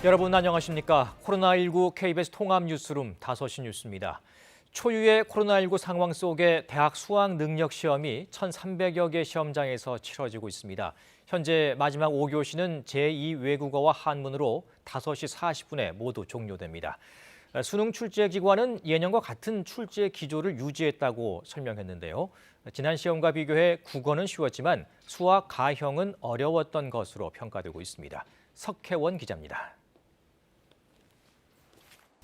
여러분 안녕하십니까? 코로나19 KBS 통합뉴스룸 5시 뉴스입니다. 초유의 코로나19 상황 속에 대학 수학 능력 시험이 1,300여 개 시험장에서 치러지고 있습니다. 현재 마지막 5교시는 제2외국어와 한문으로 5시 40분에 모두 종료됩니다. 수능 출제 기관은 예년과 같은 출제 기조를 유지했다고 설명했는데요. 지난 시험과 비교해 국어는 쉬웠지만 수학, 가형은 어려웠던 것으로 평가되고 있습니다. 석혜원 기자입니다.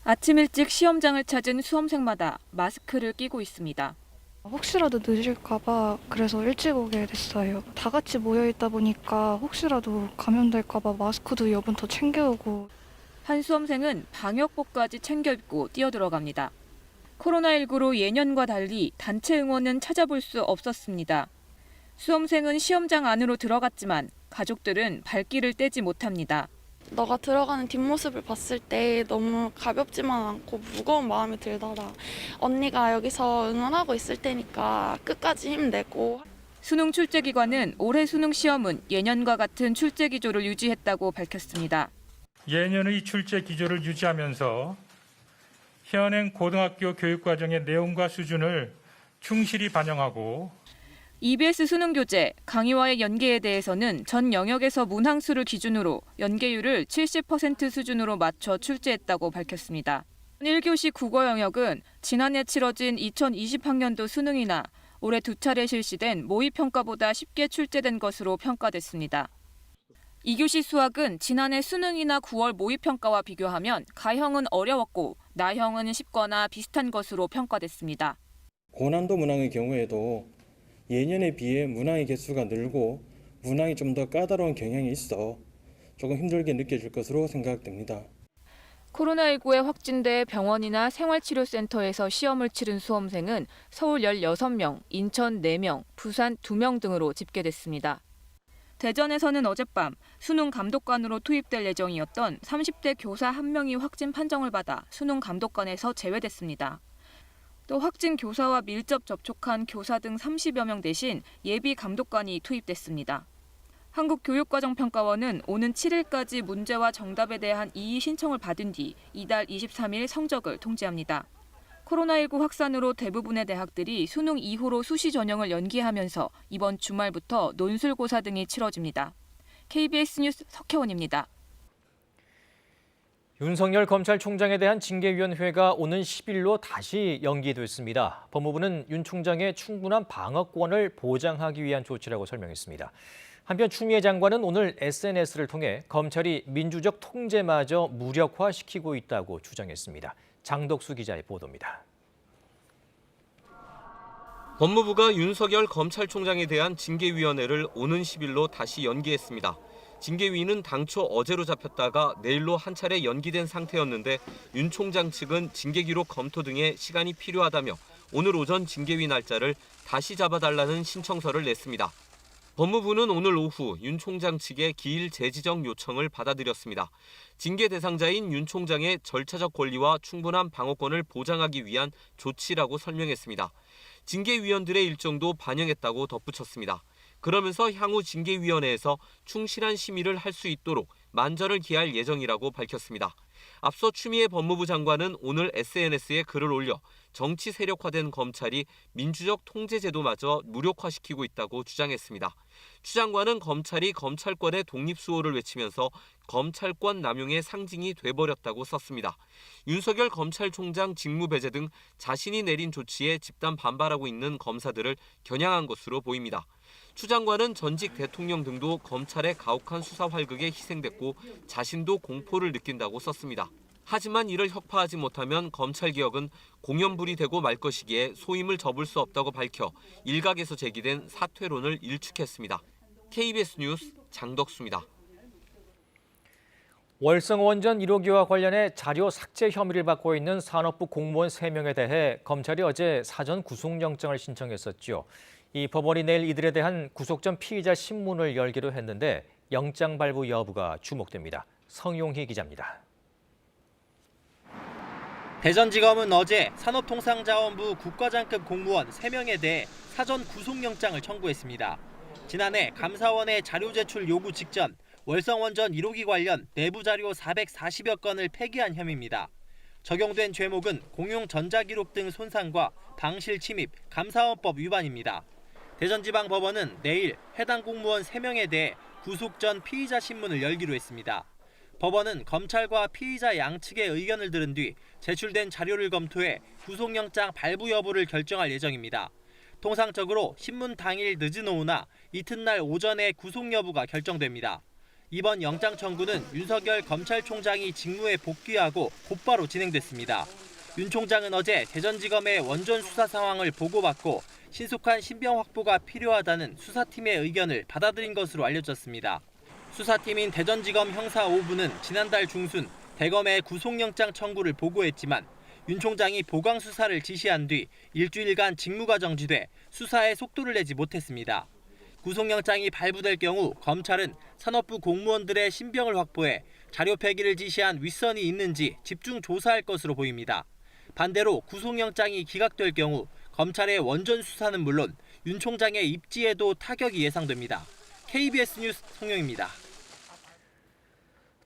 아침 일찍 시험장을 찾은 수험생마다 마스크를 끼고 있습니다. 혹시라도 늦을까 봐 그래서 일찍 오게 됐어요. 다 같이 모여 있다 보니까 혹시라도 감염될까 봐 마스크도 여분 더 챙겨오고. 한 수험생은 방역복까지 챙겨 입고 뛰어들어갑니다. 코로나19로 예년과 달리 단체 응원은 찾아볼 수 없었습니다. 수험생은 시험장 안으로 들어갔지만 가족들은 발길을 떼지 못합니다. 너가 들어가는 뒷모습을 봤을 때 너무 가볍지만 않고 무거운 마음이 들더라. 언니가 여기서 응원하고 있을 테니까 끝까지 힘내고. 수능 출제 기관은 올해 수능 시험은 예년과 같은 출제 기조를 유지했다고 밝혔습니다. 예년의 출제 기조를 유지하면서 현행 고등학교 교육과정의 내용과 수준을 충실히 반영하고 EBS 수능 교재, 강의와의 연계에 대해서는 전 영역에서 문항수를 기준으로 연계율을 70% 수준으로 맞춰 출제했다고 밝혔습니다. 1교시 국어 영역은 지난해 치러진 2020학년도 수능이나 올해 2차례 실시된 모의평가보다 쉽게 출제된 것으로 평가됐습니다. 2교시 수학은 지난해 수능이나 9월 모의평가와 비교하면 가형은 어려웠고 나형은 쉽거나 비슷한 것으로 평가됐습니다. 고난도 문항의 경우에도 예년에 비해 문항의 개수가 늘고 문항이 좀 더 까다로운 경향이 있어 조금 힘들게 느껴질 것으로 생각됩니다. 코로나19에 확진돼 병원이나 생활치료센터에서 시험을 치른 수험생은 서울 16명, 인천 4명, 부산 2명 등으로 집계됐습니다. 대전에서는 어젯밤 수능 감독관으로 투입될 예정이었던 30대 교사 1명이 확진 판정을 받아 수능 감독관에서 제외됐습니다. 또 확진 교사와 밀접 접촉한 교사 등 30여 명 대신 예비 감독관이 투입됐습니다. 한국교육과정평가원은 오는 7일까지 문제와 정답에 대한 이의 신청을 받은 뒤 이달 23일 성적을 통지합니다. 코로나19 확산으로 대부분의 대학들이 수능 이후로 수시 전형을 연기하면서 이번 주말부터 논술고사 등이 치러집니다. KBS 뉴스 석혜원입니다. 윤석열 검찰총장에 대한 징계위원회가 오는 10일로 다시 연기됐습니다. 법무부는 윤 총장의 충분한 방어권을 보장하기 위한 조치라고 설명했습니다. 한편 추미애 장관은 오늘 SNS를 통해 검찰이 민주적 통제마저 무력화시키고 있다고 주장했습니다. 장덕수 기자의 보도입니다. 법무부가 윤석열 검찰총장에 대한 징계위원회를 오는 10일로 다시 연기했습니다. 징계위는 당초 어제로 잡혔다가 내일로 한 차례 연기된 상태였는데 윤 총장 측은 징계기록 검토 등의 시간이 필요하다며 오늘 오전 징계위 날짜를 다시 잡아달라는 신청서를 냈습니다. 법무부는 오늘 오후 윤 총장 측의 기일 재지정 요청을 받아들였습니다. 징계 대상자인 윤 총장의 절차적 권리와 충분한 방어권을 보장하기 위한 조치라고 설명했습니다. 징계위원들의 일정도 반영했다고 덧붙였습니다. 그러면서 향후 징계위원회에서 충실한 심의를 할 수 있도록 만전을 기할 예정이라고 밝혔습니다. 앞서 추미애 법무부 장관은 오늘 SNS에 글을 올려 정치 세력화된 검찰이 민주적 통제제도마저 무력화시키고 있다고 주장했습니다. 추 장관은 검찰이 검찰권의 독립수호를 외치면서 검찰권 남용의 상징이 돼버렸다고 썼습니다. 윤석열 검찰총장 직무배제 등 자신이 내린 조치에 집단 반발하고 있는 검사들을 겨냥한 것으로 보입니다. 추 장관은 전직 대통령 등도 검찰의 가혹한 수사 활극에 희생됐고 자신도 공포를 느낀다고 썼습니다. 하지만 이를 혁파하지 못하면 검찰개혁은 공연불이 되고 말 것이기에 소임을 접을 수 없다고 밝혀 일각에서 제기된 사퇴론을 일축했습니다. KBS 뉴스 장덕수입니다. 월성원전 1호기와 관련해 자료 삭제 혐의를 받고 있는 산업부 공무원 3명에 대해 검찰이 어제 사전 구속영장을 신청했었죠. 이 법원이 내일 이들에 대한 구속 전 피의자 신문을 열기로 했는데 영장 발부 여부가 주목됩니다. 성용희 기자입니다. 대전지검은 어제 산업통상자원부 국과장급 공무원 3명에 대해 사전 구속영장을 청구했습니다. 지난해 감사원의 자료 제출 요구 직전 월성원전 1호기 관련 내부 자료 440여 건을 폐기한 혐의입니다. 적용된 죄목은 공용 전자기록 등 손상과 방실 침입, 감사원법 위반입니다. 대전지방법원은 내일 해당 공무원 3명에 대해 구속 전 피의자 신문을 열기로 했습니다. 법원은 검찰과 피의자 양측의 의견을 들은 뒤 제출된 자료를 검토해 구속영장 발부 여부를 결정할 예정입니다. 통상적으로 신문 당일 늦은 오후나 이튿날 오전에 구속 여부가 결정됩니다. 이번 영장 청구는 윤석열 검찰총장이 직무에 복귀하고 곧바로 진행됐습니다. 윤 총장은 어제 대전지검의 원전 수사 상황을 보고받고 신속한 신병 확보가 필요하다는 수사팀의 의견을 받아들인 것으로 알려졌습니다. 수사팀인 대전지검 형사 5부는 지난달 중순 대검의 구속영장 청구를 보고했지만 윤 총장이 보강 수사를 지시한 뒤 일주일간 직무가 정지돼 수사에 속도를 내지 못했습니다. 구속영장이 발부될 경우 검찰은 산업부 공무원들의 신병을 확보해 자료 폐기를 지시한 윗선이 있는지 집중 조사할 것으로 보입니다. 반대로 구속영장이 기각될 경우 검찰의 원전 수사는 물론 윤 총장의 입지에도 타격이 예상됩니다. KBS 뉴스 송영입니다.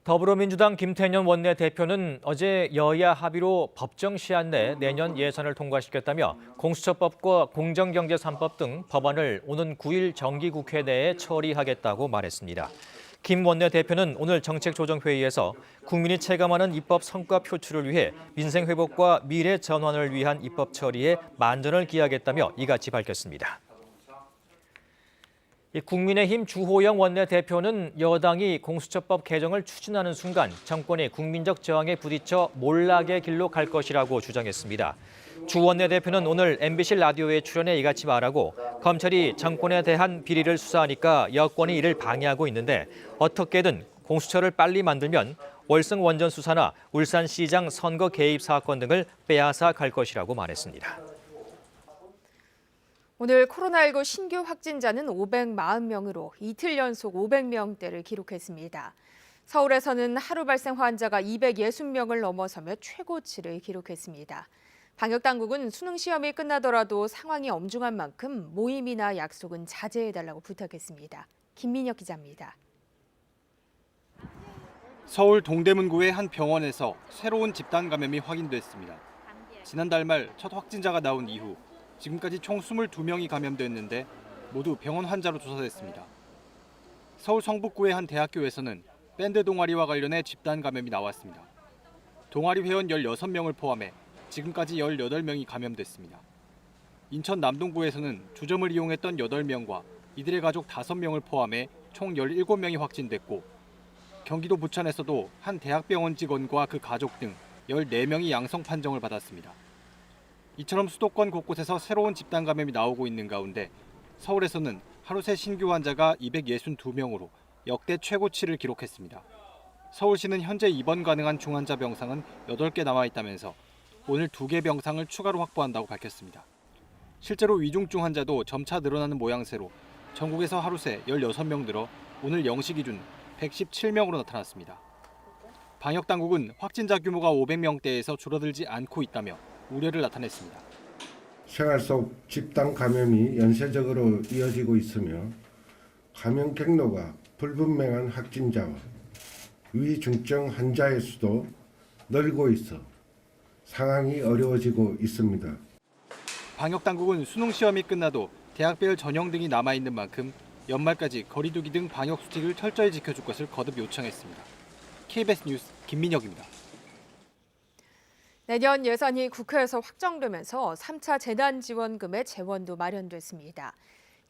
더불어민주당 김태년 원내대표는 어제 여야 합의로 법정 시한 내 내년 예산을 통과시켰다며 공수처법과 공정경제 3법 등 법안을 오는 9일 정기국회 내에 처리하겠다고 말했습니다. 김 원내대표는 오늘 정책조정회의에서 국민이 체감하는 입법 성과 표출을 위해 민생 회복과 미래 전환을 위한 입법 처리에 만전을 기하겠다며 이같이 밝혔습니다. 국민의힘 주호영 원내대표는 여당이 공수처법 개정을 추진하는 순간 정권의 국민적 저항에 부딪혀 몰락의 길로 갈 것이라고 주장했습니다. 주 원내대표는 오늘 MBC 라디오에 출연해 이같이 말하고 검찰이 정권에 대한 비리를 수사하니까 여권이 이를 방해하고 있는데 어떻게든 공수처를 빨리 만들면 월성 원전 수사나 울산시장 선거 개입 사건 등을 빼앗아 갈 것이라고 말했습니다. 오늘 코로나19 신규 확진자는 540명으로 이틀 연속 500명대를 기록했습니다. 서울에서는 하루 발생 환자가 260명을 넘어서며 최고치를 기록했습니다. 방역당국은 수능 시험이 끝나더라도 상황이 엄중한 만큼 모임이나 약속은 자제해달라고 부탁했습니다. 김민혁 기자입니다. 서울 동대문구의 한 병원에서 새로운 집단 감염이 확인됐습니다. 지난달 말 첫 확진자가 나온 이후 지금까지 총 22명이 감염됐는데 모두 병원 환자로 조사됐습니다. 서울 성북구의 한 대학교에서는 밴드 동아리와 관련해 집단 감염이 나왔습니다. 동아리 회원 16명을 포함해 지금까지 18명이 감염됐습니다. 인천 남동구에서는 주점을 이용했던 8명과 이들의 가족 5명을 포함해 총 17명이 확진됐고 경기도 부천에서도 한 대학병원 직원과 그 가족 등 14명이 양성 판정을 받았습니다. 이처럼 수도권 곳곳에서 새로운 집단 감염이 나오고 있는 가운데 서울에서는 하루 새 신규 환자가 262명으로 역대 최고치를 기록했습니다. 서울시는 현재 입원 가능한 중환자 병상은 8개 남아 있다면서 오늘 2개 병상을 추가로 확보한다고 밝혔습니다. 실제로 위중증 환자도 점차 늘어나는 모양새로 전국에서 하루 새 16명 늘어 오늘 0시 기준 117명으로 나타났습니다. 방역당국은 확진자 규모가 500명대에서 줄어들지 않고 있다며 우려를 나타냈습니다. 생활 속 집단 감염이 연쇄적으로 이어지고 있으며 감염 경로가 불분명한 확진자와 위중증 환자의 수도 늘고 있어 상황이 어려워지고 있습니다. 방역당국은 수능 시험이 끝나도 대학별 전형 등이 남아있는 만큼 연말까지 거리 두기 등 방역 수칙을 철저히 지켜줄 것을 거듭 요청했습니다. KBS 뉴스 김민혁입니다. 내년 예산이 국회에서 확정되면서 3차 재난지원금의 재원도 마련됐습니다.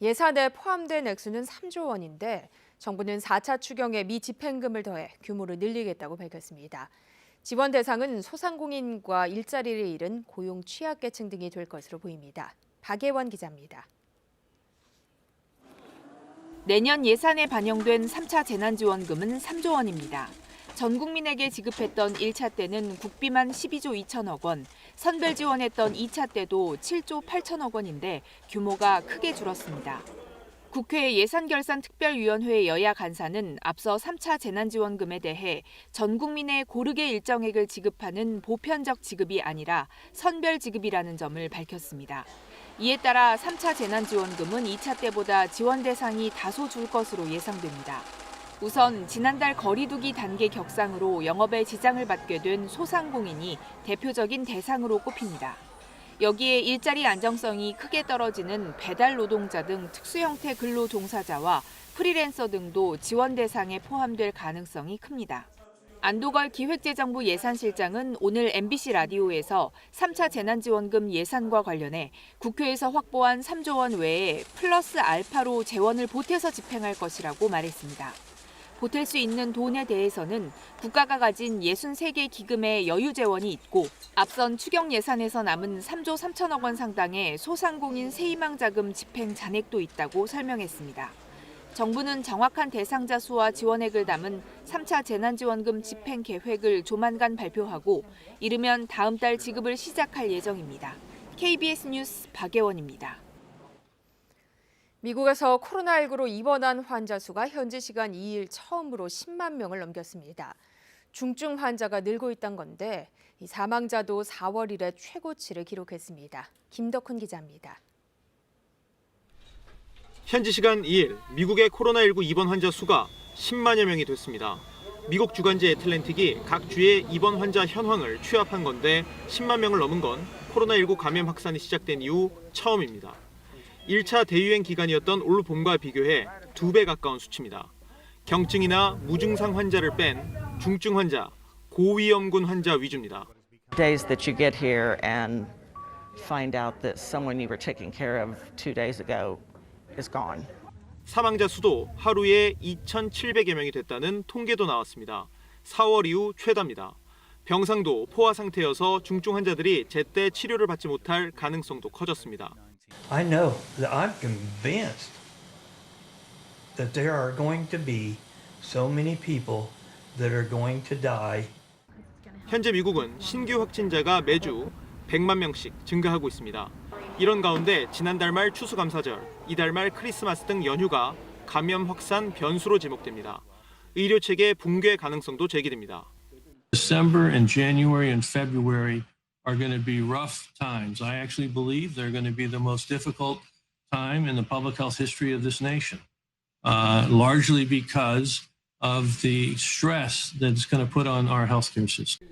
예산에 포함된 액수는 3조 원인데 정부는 4차 추경에 미집행금을 더해 규모를 늘리겠다고 밝혔습니다. 지원 대상은 소상공인과 일자리를 잃은 고용 취약계층 등이 될 것으로 보입니다. 박예원 기자입니다. 내년 예산에 반영된 3차 재난지원금은 3조 원입니다. 전 국민에게 지급했던 1차 때는 국비만 12조 2천억 원, 선별 지원했던 2차 때도 7조 8천억 원인데 규모가 크게 줄었습니다. 국회 예산결산특별위원회 여야 간사는 앞서 3차 재난지원금에 대해 전 국민에 고르게 일정액을 지급하는 보편적 지급이 아니라 선별 지급이라는 점을 밝혔습니다. 이에 따라 3차 재난지원금은 2차 때보다 지원 대상이 다소 줄 것으로 예상됩니다. 우선 지난달 거리두기 단계 격상으로 영업에 지장을 받게 된 소상공인이 대표적인 대상으로 꼽힙니다. 여기에 일자리 안정성이 크게 떨어지는 배달 노동자 등 특수 형태 근로 종사자와 프리랜서 등도 지원 대상에 포함될 가능성이 큽니다. 안도걸 기획재정부 예산실장은 오늘 MBC 라디오에서 3차 재난지원금 예산과 관련해 국회에서 확보한 3조 원 외에 플러스 알파로 재원을 보태서 집행할 것이라고 말했습니다. 보탤 수 있는 돈에 대해서는 국가가 가진 63개 기금의 여유 재원이 있고 앞선 추경 예산에서 남은 3조 3천억 원 상당의 소상공인 세희망 자금 집행 잔액도 있다고 설명했습니다. 정부는 정확한 대상자 수와 지원액을 담은 3차 재난지원금 집행 계획을 조만간 발표하고 이르면 다음 달 지급을 시작할 예정입니다. KBS 뉴스 박예원입니다. 미국에서 코로나19로 입원한 환자 수가 현지 시간 2일 처음으로 10만 명을 넘겼습니다. 중증 환자가 늘고 있다는 건데 이 사망자도 4월 이래 최고치를 기록했습니다. 김덕훈 기자입니다. 현지 시간 2일 미국의 코로나19 입원 환자 수가 10만여 명이 됐습니다. 미국 주간지 애틀랜틱이 각 주의 입원 환자 현황을 취합한 건데 10만 명을 넘은 건 코로나19 감염 확산이 시작된 이후 처음입니다. 1차 대유행 기간이었던 올 봄과 비교해 2배 가까운 수치입니다. 경증이나 무증상 환자를 뺀 중증 환자, 고위험군 환자 위주입니다. Days that you get here and find out that someone you were taking care of 2 days ago is gone. 사망자 수도 하루에 2,700여 명이 됐다는 통계도 나왔습니다. 4월 이후 최다입니다. 병상도 포화 상태여서 중증 환자들이 제때 치료를 받지 못할 가능성도 커졌습니다. I know that I'm convinced that there are going to be so many people that are going to die. 현재 미국은 신규 확진자가 매주 100만 명씩 증가하고 있습니다. 이런 가운데 지난달 말 추수감사절, 이달 말 크리스마스 등 연휴가 감염 확산 변수로 지목됩니다. 의료 체계 붕괴 가능성도 제기됩니다. December and January and February are going to be rough times. I actually believe they're going to be the most difficult time in the public health history of this nation, largely because of the stress that it's going to put on our healthcare system.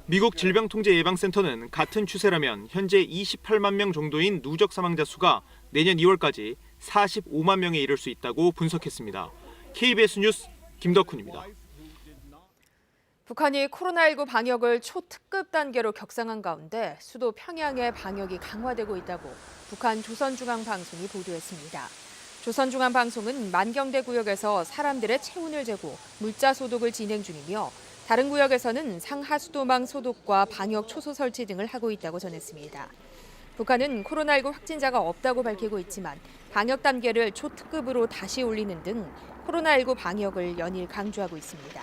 미국 질병통제예방센터는 같은 추세라면 현재 28만 명 정도인 누적 사망자 수가 내년 2월까지 45만 명에 이를 수 있다고 분석했습니다. KBS 뉴스 김덕훈입니다. 북한이 코로나19 방역을 초특급 단계로 격상한 가운데 수도 평양의 방역이 강화되고 있다고 북한 조선중앙방송이 보도했습니다. 조선중앙방송은 만경대 구역에서 사람들의 체온을 재고 물자 소독을 진행 중이며 다른 구역에서는 상하수도망 소독과 방역 초소 설치 등을 하고 있다고 전했습니다. 북한은 코로나19 확진자가 없다고 밝히고 있지만 방역 단계를 초특급으로 다시 올리는 등 코로나19 방역을 연일 강조하고 있습니다.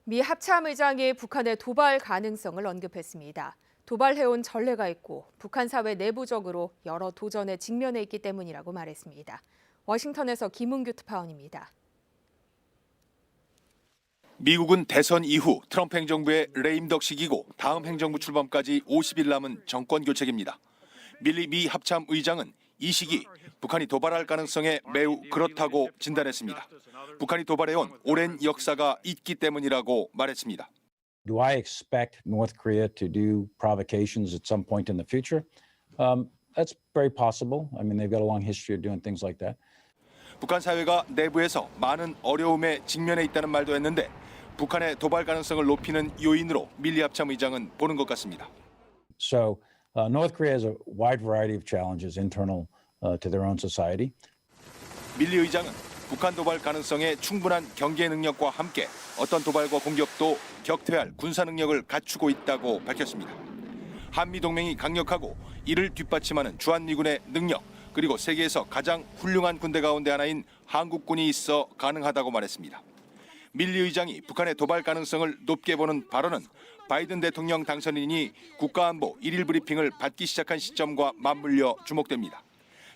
미 합참의장이 북한의 도발 가능성을 언급했습니다. 도발해온 전례가 있고 북한 사회 내부적으로 여러 도전에 직면해 있기 때문이라고 말했습니다. 워싱턴에서 김은규 특파원입니다. 미국은 대선 이후 트럼프 행정부의 레임덕 시기고 다음 행정부 출범까지 50일 남은 정권 교체기입니다. 밀리 미 합참 의장은 이 시기 북한이 도발할 가능성에 매우 그렇다고 진단했습니다. 북한이 도발해온 오랜 역사가 있기 때문이라고 말했습니다. Do I expect North Korea to do provocations at some point in the future? That's very possible. I mean, they've got a long history of doing things like that. 북한 사회가 내부에서 많은 어려움에 직면해 있다는 말도 했는데 북한의 도발 가능성을 높이는 요인으로 밀리 합참 의장은 보는 것 같습니다. So North Korea has a wide variety of challenges internal to their own society. 밀리 의장은 북한 도발 가능성에 충분한 경계 능력과 함께 어떤 도발과 공격도 격퇴할 군사 능력을 갖추고 있다고 밝혔습니다. 한미 동맹이 강력하고 이를 뒷받침하는 주한미군의 능력 그리고 세계에서 가장 훌륭한 군대 가운데 하나인 한국군이 있어 가능하다고 말했습니다. 밀리 의장이 북한의 도발 가능성을 높게 보는 발언은 바이든 대통령 당선인이 국가안보 1일 브리핑을 받기 시작한 시점과 맞물려 주목됩니다.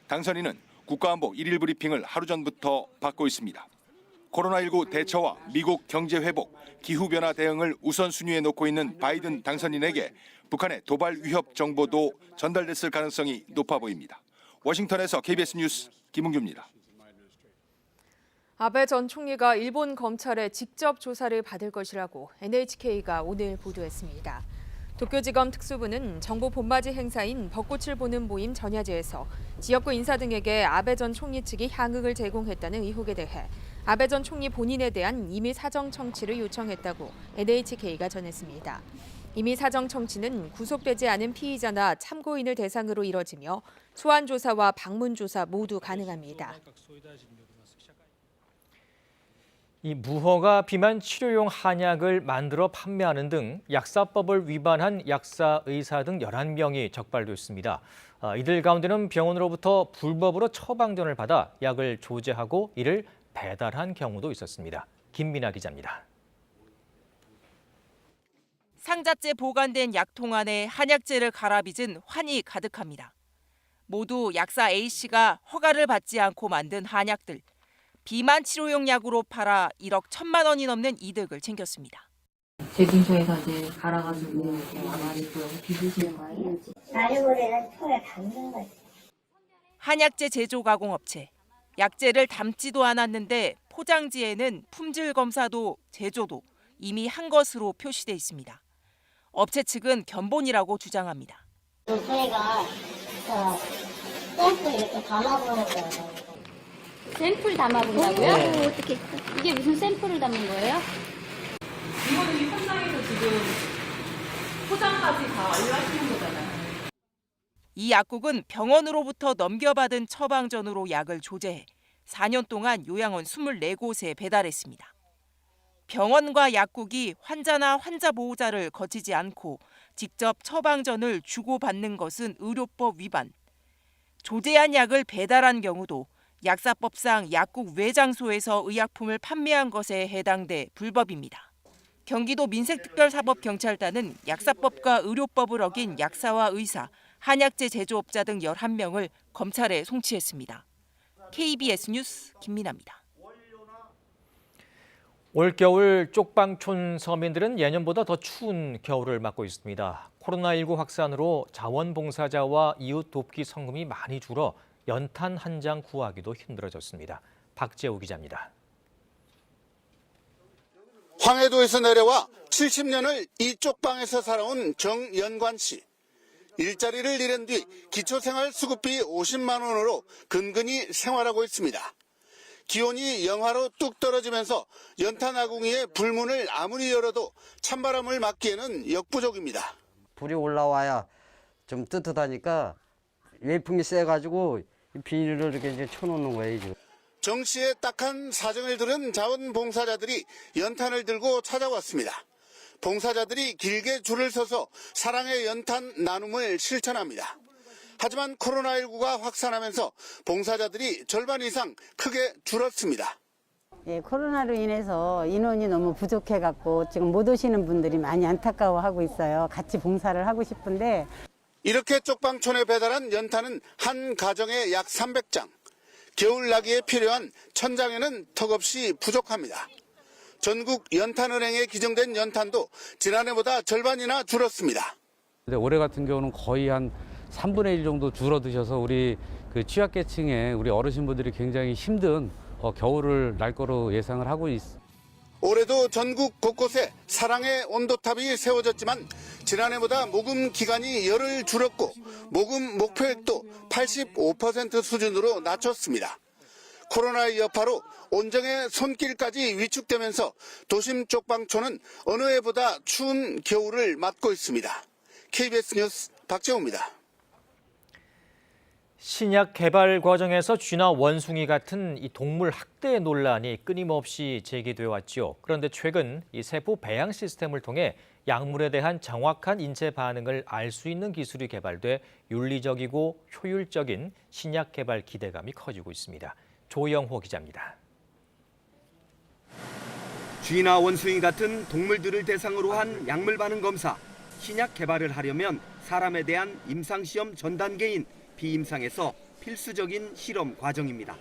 당선인은 국가안보 1일 브리핑을 하루 전부터 받고 있습니다. 코로나19 대처와 미국 경제 회복, 기후변화 대응을 우선순위에 놓고 있는 바이든 당선인에게 북한의 도발 위협 정보도 전달됐을 가능성이 높아 보입니다. 워싱턴에서 KBS 뉴스 김은규입니다. 아베 전 총리가 일본 검찰에 직접 조사를 받을 것이라고 NHK가 오늘 보도했습니다. 도쿄지검 특수부는 정부 본받이 행사인 벚꽃을 보는 모임 전야제에서 지역구 인사 등에게 아베 전 총리 측이 향응을 제공했다는 의혹에 대해 아베 전 총리 본인에 대한 임의 사정 청취를 요청했다고 NHK가 전했습니다. 임의 사정 청취는 구속되지 않은 피의자나 참고인을 대상으로 이뤄지며 소환 조사와 방문 조사 모두 가능합니다. 이 무허가 비만 치료용 한약을 만들어 판매하는 등 약사법을 위반한 약사, 의사 등 11명이 적발됐습니다. 이들 가운데는 병원으로부터 불법으로 처방전을 받아 약을 조제하고 이를 배달한 경우도 있었습니다. 김민아 기자입니다. 상자째 보관된 약통 안에 한약재를 갈아빚은 환이 가득합니다. 모두 약사 A씨가 허가를 받지 않고 만든 한약들. 비만 치료용 약으로 팔아 1억 1천만 원이 넘는 이득을 챙겼습니다. 제 근처에서 이제 갈아가지고 많이 빚으시는 거예요? 나리보리는 손에 담는 거지. 한약재 제조 가공업체. 약재를 담지도 않았는데 포장지에는 품질 검사도 제조도 이미 한 것으로 표시돼 있습니다. 업체 측은 견본이라고 주장합니다. 저희가 샘플 이렇게 담아보는 거예요. 샘플 담아본다고요? 네. 어떻게 이게 무슨 샘플을 담는 거예요? 이거는 이 현장에서 지금 포장까지 다 완료하시는 거잖아요. 이 약국은 병원으로부터 넘겨받은 처방전으로 약을 조제해 4년 동안 요양원 24곳에 배달했습니다. 병원과 약국이 환자나 환자 보호자를 거치지 않고 직접 처방전을 주고받는 것은 의료법 위반. 조제한 약을 배달한 경우도 약사법상 약국 외 장소에서 의약품을 판매한 것에 해당돼 불법입니다. 경기도 민생특별사법경찰단은 약사법과 의료법을 어긴 약사와 의사, 한약재 제조업자 등 11명을 검찰에 송치했습니다. KBS 뉴스 김민아입니다. 올겨울 쪽방촌 서민들은 예년보다 더 추운 겨울을 맞고 있습니다. 코로나19 확산으로 자원봉사자와 이웃 돕기 성금이 많이 줄어 연탄 한 장 구하기도 힘들어졌습니다. 박재우 기자입니다. 황해도에서 내려와 70년을 이 쪽방에서 살아온 정연관 씨. 일자리를 잃은 뒤 기초생활 수급비 50만 원으로 근근히 생활하고 있습니다. 기온이 영하로 뚝 떨어지면서 연탄 아궁이에 불문을 아무리 열어도 찬바람을 막기에는 역부족입니다. 불이 올라와야 좀 뜨뜻하니까 외풍이 세가지고 비닐을 이렇게 이제 쳐놓는 거예요. 지금. 정 씨의 딱한 사정을 들은 자원봉사자들이 연탄을 들고 찾아왔습니다. 봉사자들이 길게 줄을 서서 사랑의 연탄 나눔을 실천합니다. 하지만 코로나19가 확산하면서 봉사자들이 절반 이상 크게 줄었습니다. 예, 코로나로 인해서 인원이 너무 부족해갖고 지금 못 오시는 분들이 많이 안타까워하고 있어요. 같이 봉사를 하고 싶은데. 이렇게 쪽방촌에 배달한 연탄은 한 가정에 약 300장. 겨울나기에 필요한 1000장에는 턱없이 부족합니다. 전국 연탄은행에 기증된 연탄도 지난해보다 절반이나 줄었습니다. 올해 같은 경우는 거의 한 3분의 1 정도 줄어드셔서 우리 취약계층의 우리 어르신분들이 굉장히 힘든 겨울을 날 거로 예상을 하고 있습니다. 올해도 전국 곳곳에 사랑의 온도탑이 세워졌지만 지난해보다 모금 기간이 열흘 줄었고 모금 목표액도 85% 수준으로 낮췄습니다. 코로나의 여파로 온정의 손길까지 위축되면서 도심 쪽방촌은 어느 해보다 추운 겨울을 맞고 있습니다. KBS 뉴스 박재우입니다. 신약 개발 과정에서 쥐나 원숭이 같은 이 동물 학대 논란이 끊임없이 제기되어 왔죠. 그런데 최근 이 세포 배양 시스템을 통해 약물에 대한 정확한 인체 반응을 알 수 있는 기술이 개발돼 윤리적이고 효율적인 신약 개발 기대감이 커지고 있습니다. 조영호 기자입니다. 쥐나 원숭이 같은 동물들을 대상으로 한 약물 반응 검사. 신약 개발을 하려면 사람에 대한 임상시험 전 단계인 비임상에서 필수적인 실험 과정입니다.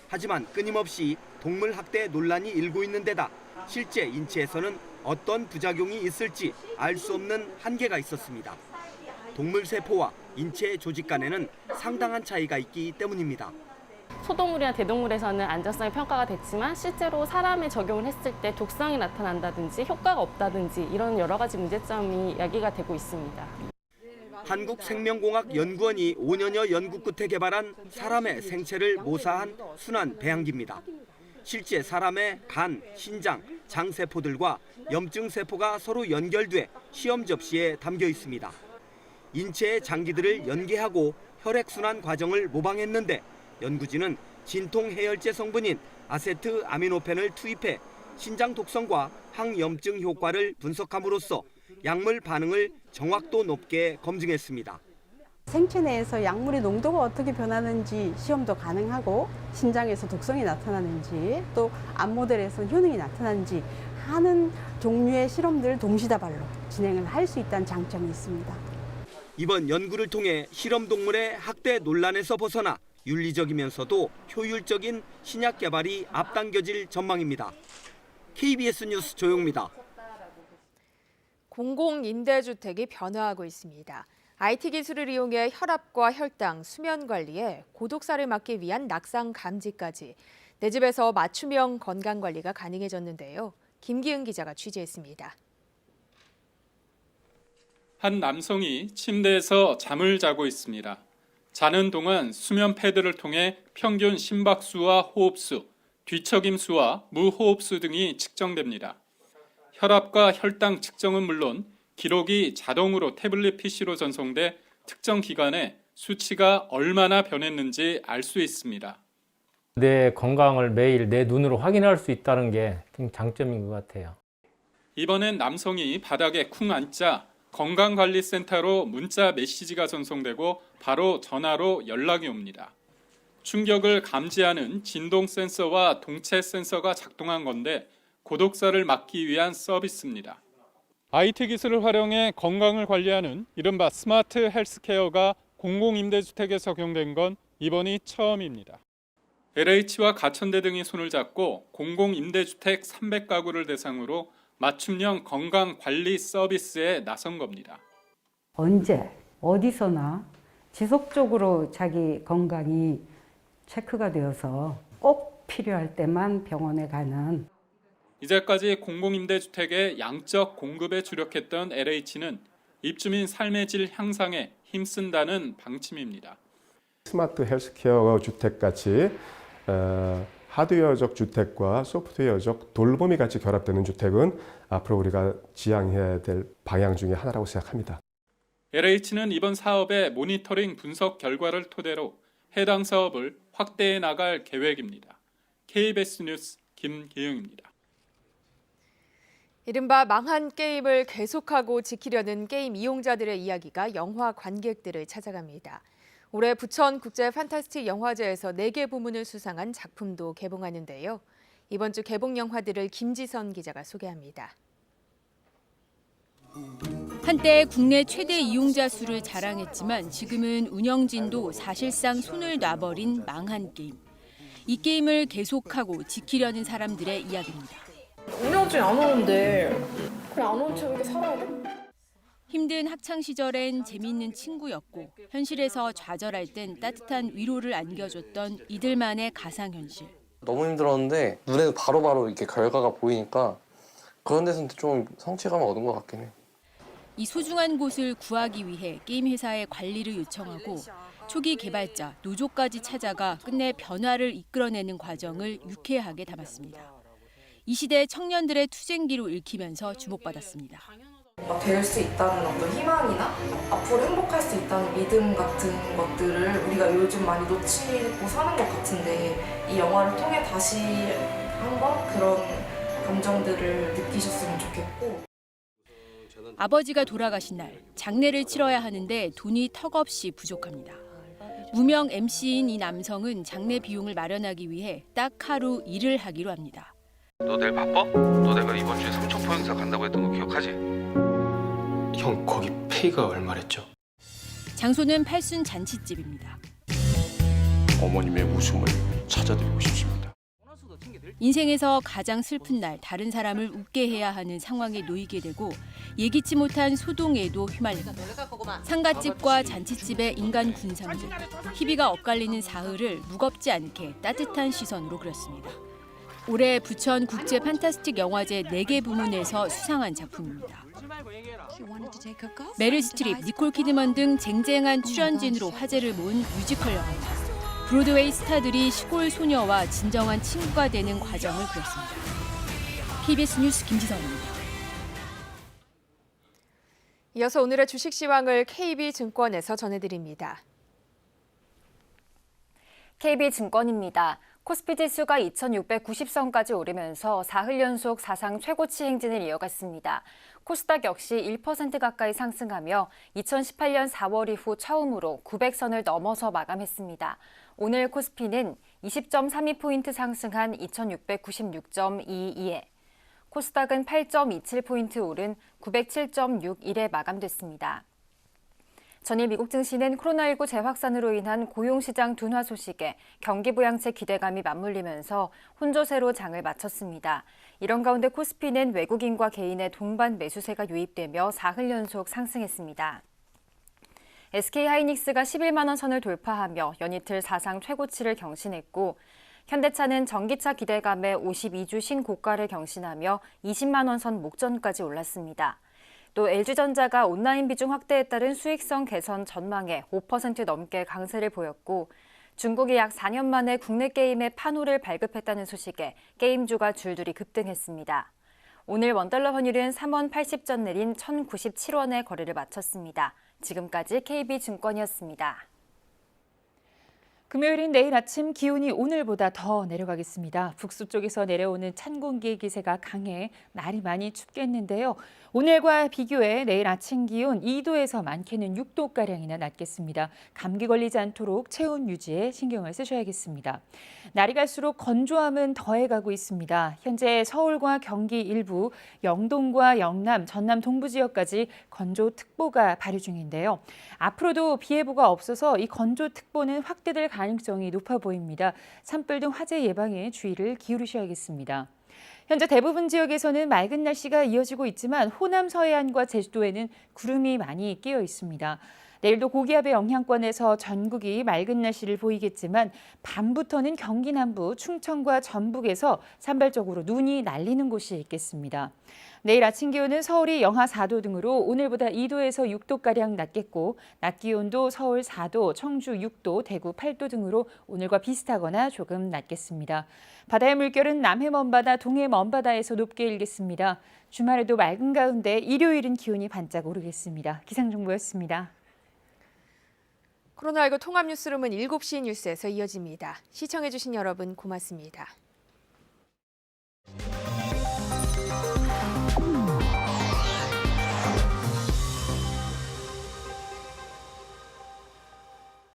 하지만 끊임없이 동물 학대 논란이 일고 있는 데다 실제 인체에서는 어떤 부작용이 있을지 알 수 없는 한계가 있었습니다. 동물 세포와 인체 조직 간에는 상당한 차이가 있기 때문입니다. 소동물이나 대동물에서는 안전성이 평가가 됐지만 실제로 사람에 적용을 했을 때 독성이 나타난다든지 효과가 없다든지 이런 여러 가지 문제점이 야기가 되고 있습니다. 한국생명공학연구원이 5년여 연구 끝에 개발한 사람의 생체를 모사한 순환 배양기입니다. 실제 사람의 간, 신장, 장세포들과 염증 세포가 서로 연결돼 시험 접시에 담겨 있습니다. 인체의 장기들을 연계하고 혈액순환 과정을 모방했는데 연구진은 진통 해열제 성분인 아세트 아미노펜을 투입해 신장 독성과 항염증 효과를 분석함으로써 약물 반응을 정확도 높게 검증했습니다. 생체 내에서 약물의 농도가 어떻게 변하는지 시험도 가능하고 신장에서 독성이 나타나는지 또 암 모델에서 효능이 나타나는지 하는 종류의 실험들을 동시다발로 진행을 할 수 있다는 장점이 있습니다. 이번 연구를 통해 실험 동물의 학대 논란에서 벗어나 윤리적이면서도 효율적인 신약 개발이 앞당겨질 전망입니다. KBS 뉴스 조용입니다. 공공임대주택이 변화하고 있습니다. IT 기술을 이용해 혈압과 혈당, 수면 관리에 고독사를 막기 위한 낙상 감지까지 내 집에서 맞춤형 건강 관리가 가능해졌는데요. 김기은 기자가 취재했습니다. 한 남성이 침대에서 잠을 자고 있습니다. 자는 동안 수면 패드를 통해 평균 심박수와 호흡수, 뒤척임수와 무호흡수 등이 측정됩니다. 혈압과 혈당 측정은 물론 기록이 자동으로 태블릿 PC로 전송돼 특정 기간에 수치가 얼마나 변했는지 알 수 있습니다. 내 건강을 매일 내 눈으로 확인할 수 있다는 게 장점인 것 같아요. 이번엔 남성이 바닥에 쿵 앉자 건강관리센터로 문자 메시지가 전송되고 바로 전화로 연락이 옵니다. 충격을 감지하는 진동 센서와 동체 센서가 작동한 건데 고독사를 막기 위한 서비스입니다. IT 기술을 활용해 건강을 관리하는 이른바 스마트 헬스케어가 공공임대주택에 적용된 건 이번이 처음입니다. LH와 가천대 등이 손을 잡고 공공임대주택 300가구를 대상으로 맞춤형 건강관리 서비스에 나선 겁니다. 언제 어디서나 지속적으로 자기 건강이 체크가 되어서 꼭 필요할 때만 병원에 가는 이제까지 공공임대주택의 양적 공급에 주력했던 LH는 입주민 삶의 질 향상에 힘쓴다는 방침입니다. 스마트 헬스케어 주택같이 하드웨어적 주택과 소프트웨어적 돌보미 같이 결합되는 주택은 앞으로 우리가 지향해야 될 방향 중에 하나라고 생각합니다. LH는 이번 사업의 모니터링 분석 결과를 토대로 해당 사업을 확대해 나갈 계획입니다. KBS 뉴스 김기영입니다. 이른바 망한 게임을 계속하고 지키려는 게임 이용자들의 이야기가 영화 관객들을 찾아갑니다. 올해 부천 국제 판타스틱 영화제에서 4개 부문을 수상한 작품도 개봉하는데요. 이번 주 개봉 영화들을 김지선 기자가 소개합니다. 한때 국내 최대 이용자 수를 자랑했지만 지금은 운영진도 사실상 손을 놔버린 망한 게임. 이 게임을 계속하고 지키려는 사람들의 이야기입니다. 운영진이 안 오는데 그냥 안 오는 채 이렇게 살아야 돼? 힘든 학창 시절엔 재미있는 친구였고 현실에서 좌절할 땐 따뜻한 위로를 안겨줬던 이들만의 가상현실. 너무 힘들었는데 눈에 바로바로 이렇게 결과가 보이니까 그런 데서는 좀 성취감을 얻은 것 같긴 해요. 이 소중한 곳을 구하기 위해 게임 회사에 관리를 요청하고 초기 개발자, 노조까지 찾아가 끝내 변화를 이끌어내는 과정을 유쾌하게 담았습니다. 이 시대 청년들의 투쟁기로 읽히면서 주목받았습니다. 될 수 있다는 어떤 희망이나 앞으로 행복할 수 있다는 믿음 같은 것들을 우리가 요즘 많이 놓치고 사는 것 같은데 이 영화를 통해 다시 한번 그런 감정들을 느끼셨으면 좋겠고. 아버지가 돌아가신 날 장례를 치러야 하는데 돈이 턱없이 부족합니다. 무명 MC인 이 남성은 장례 비용을 마련하기 위해 딱 하루 일을 하기로 합니다. 너 내일 바빠? 너 내가 이번 주에 삼천포 행사 간다고 했던 거 기억하지? 형 거기 페이가 얼마랬죠? 장소는 팔순 잔치집입니다. 어머님의 웃음을 찾아드리고 싶습니다. 인생에서 가장 슬픈 날 다른 사람을 웃게 해야 하는 상황에 놓이게 되고 예기치 못한 소동에도 휘말립니다. 상갓집과 잔치집의 인간 군상들, 희비가 엇갈리는 사흘을 무겁지 않게 따뜻한 시선으로 그렸습니다. 올해 부천 국제 판타스틱 영화제 4개 부문에서 수상한 작품입니다. 메릴 스트립, 니콜 키드먼 등 쟁쟁한 출연진으로 화제를 모은 뮤지컬 영화입니다. 브로드웨이 스타들이 시골 소녀와 진정한 친구가 되는 과정을 그렸습니다. KBS 뉴스 김지선입니다. 이어서 오늘의 주식 시황을 KB증권에서 전해드립니다. KB증권입니다. 코스피 지수가 2690선까지 오르면서 사흘 연속 사상 최고치 행진을 이어갔습니다. 코스닥 역시 1% 가까이 상승하며 2018년 4월 이후 처음으로 900선을 넘어서 마감했습니다. 오늘 코스피는 20.32포인트 상승한 2696.22에 코스닥은 8.27포인트 오른 907.61에 마감됐습니다. 전일 미국 증시는 코로나19 재확산으로 인한 고용시장 둔화 소식에 경기 부양책 기대감이 맞물리면서 혼조세로 장을 마쳤습니다. 이런 가운데 코스피는 외국인과 개인의 동반 매수세가 유입되며 사흘 연속 상승했습니다. SK하이닉스가 11만 원 선을 돌파하며 연이틀 사상 최고치를 경신했고 현대차는 전기차 기대감에 52주 신고가를 경신하며 20만 원 선 목전까지 올랐습니다. 또 LG전자가 온라인 비중 확대에 따른 수익성 개선 전망에 5% 넘게 강세를 보였고 중국이 약 4년 만에 국내 게임의 판호를 발급했다는 소식에 게임주가 줄줄이 급등했습니다. 오늘 원달러 환율은 3원 80전 내린 1,097원에 거래를 마쳤습니다. 지금까지 KB증권이었습니다. 금요일인 내일 아침 기온이 오늘보다 더 내려가겠습니다. 북서쪽에서 내려오는 찬 공기의 기세가 강해 날이 많이 춥겠는데요. 오늘과 비교해 내일 아침 기온 2도에서 많게는 6도가량이나 낮겠습니다. 감기 걸리지 않도록 체온 유지에 신경을 쓰셔야겠습니다. 날이 갈수록 건조함은 더해가고 있습니다. 현재 서울과 경기 일부, 영동과 영남, 전남 동부 지역까지 건조특보가 발효 중인데요. 앞으로도 비 예보가 없어서 이 건조특보는 확대될 가능성이 높아 보입니다. 산불 등 화재 예방에 주의를 기울이셔야겠습니다. 현재 대부분 지역에서는 맑은 날씨가 이어지고 있지만 호남 서해안과 제주도에는 구름이 많이 끼어 있습니다. 내일도 고기압의 영향권에서 전국이 맑은 날씨를 보이겠지만 밤부터는 경기 남부, 충청과 전북에서 산발적으로 눈이 날리는 곳이 있겠습니다. 내일 아침 기온은 서울이 영하 4도 등으로 오늘보다 2도에서 6도가량 낮겠고 낮 기온도 서울 4도, 청주 6도, 대구 8도 등으로 오늘과 비슷하거나 조금 낮겠습니다. 바다의 물결은 남해 먼바다, 동해 먼바다에서 높게 일겠습니다. 주말에도 맑은 가운데 일요일은 기온이 반짝 오르겠습니다. 기상정보였습니다. 코로나19 통합뉴스룸은 7시 뉴스에서 이어집니다. 시청해주신 여러분 고맙습니다.